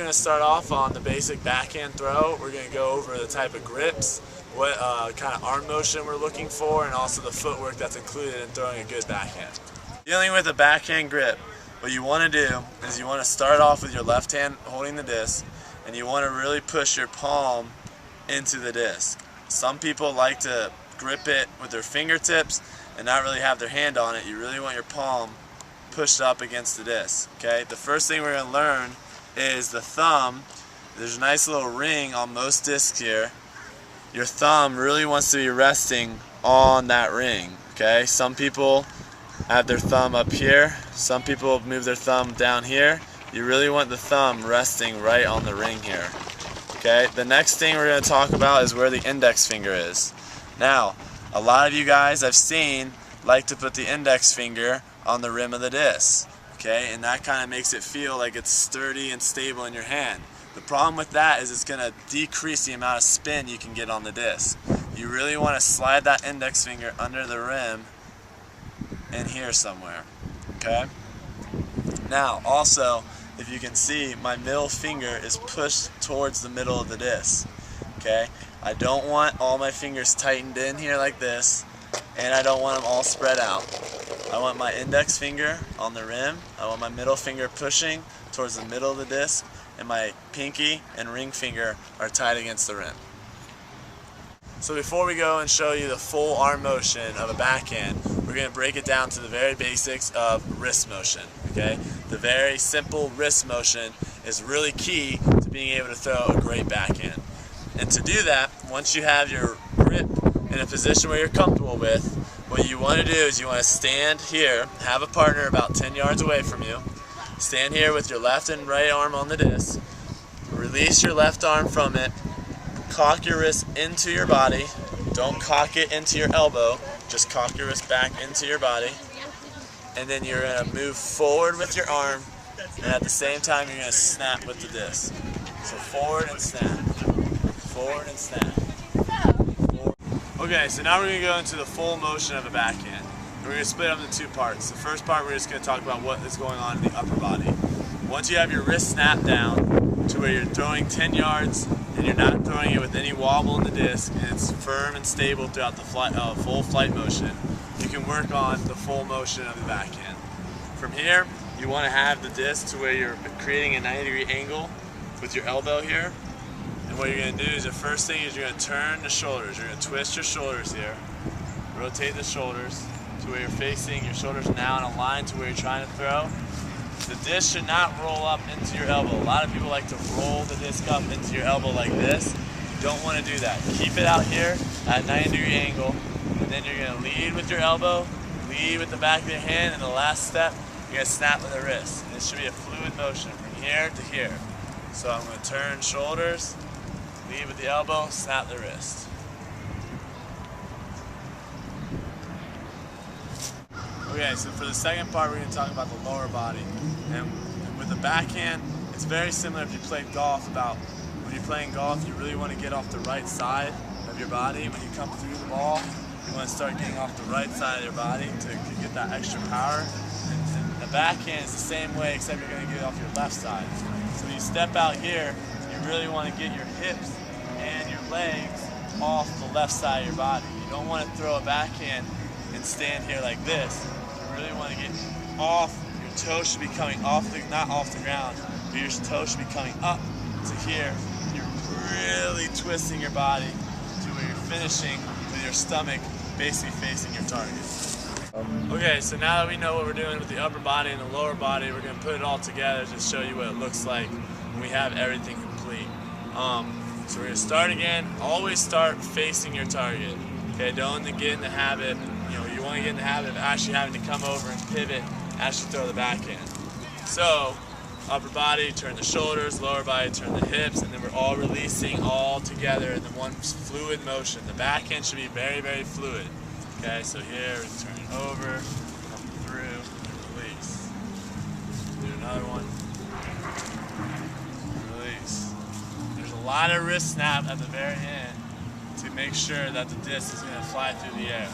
We're going to start off on the basic backhand throw. We're going to go over the type of grips, what kind of arm motion we're looking for, and also the footwork that's included in throwing a good backhand. Dealing with a backhand grip, what you want to do is you want to start off with your left hand holding the disc, and you want to really push your palm into the disc. Some people like to grip it with their fingertips and not really have their hand on it. You really want your palm pushed up against the disc. Okay? The first thing we're going to learn is the thumb. There's a nice little ring on most discs here. Your thumb really wants to be resting on that ring. Okay? Some people have their thumb up here. Some people move their thumb down here. You really want the thumb resting right on the ring here. Okay? The next thing we're going to talk about is where the index finger is. Now, a lot of you guys I've seen like to put the index finger on the rim of the disc. Okay, and that kind of makes it feel like it's sturdy and stable in your hand. The problem with that is it's going to decrease the amount of spin you can get on the disc. You really want to slide that index finger under the rim in here somewhere. Okay? Now, also, if you can see, my middle finger is pushed towards the middle of the disc. Okay? I don't want all my fingers tightened in here like this, and I don't want them all spread out. I want my index finger on the rim, I want my middle finger pushing towards the middle of the disc, and my pinky and ring finger are tied against the rim. So before we go and show you the full arm motion of a backhand, we're going to break it down to the very basics of wrist motion. Okay? The very simple wrist motion is really key to being able to throw a great backhand. And to do that, once you have your grip in a position where you're comfortable with, what you want to do is you want to stand here, have a partner about 10 yards away from you, stand here with your left and right arm on the disc, release your left arm from it, cock your wrist into your body, don't cock it into your elbow, just cock your wrist back into your body, and then you're going to move forward with your arm, and at the same time you're going to snap with the disc. So forward and snap, forward and snap. Okay, so now we're going to go into the full motion of a backhand. We're going to split it up into two parts. The first part we're just going to talk about what is going on in the upper body. Once you have your wrist snapped down to where you're throwing 10 yards and you're not throwing it with any wobble in the disc and it's firm and stable throughout the full flight motion, you can work on the full motion of the backhand. From here, you want to have the disc to where you're creating a 90-degree angle with your elbow here. And what you're going to do is the first thing is you're going to turn the shoulders. You're going to twist your shoulders here. Rotate the shoulders to where you're facing. Your shoulders are now in a line to where you're trying to throw. The disc should not roll up into your elbow. A lot of people like to roll the disc up into your elbow like this. You don't want to do that. Keep it out here at a 90-degree angle. And then you're going to lead with your elbow, lead with the back of your hand, and the last step, you're going to snap with the wrist. And it should be a fluid motion from here to here. So I'm going to turn shoulders, lead with the elbow, snap the wrist. Okay, so for the second part, we're going to talk about the lower body. And with the backhand, it's very similar if you played golf. When you're playing golf, you really want to get off the right side of your body. When you come through the ball, you want to start getting off the right side of your body to get that extra power. And the backhand is the same way, except you're going to get it off your left side. So when you step out here, you really want to get your hips and your legs off the left side of your body. You don't want to throw a backhand and stand here like this. You really want to get off. Your toes should be coming off not off the ground, but your toes should be coming up to here. You're really twisting your body to where you're finishing with your stomach basically facing your target. Okay, so now that we know what we're doing with the upper body and the lower body, we're going to put it all together to show you what it looks like when we have everything complete. So we're going to start again. Always start facing your target. Okay, don't get in the habit, you want to get in the habit of actually having to come over and pivot, actually throw the backhand. So, upper body, turn the shoulders, lower body, turn the hips, and then we're all releasing all together in the one fluid motion. The backhand should be very, very fluid. Okay, so here, turn it over, come through, release. Do another one. Release. There's a lot of wrist snap at the very end to make sure that the disc is going to fly through the air.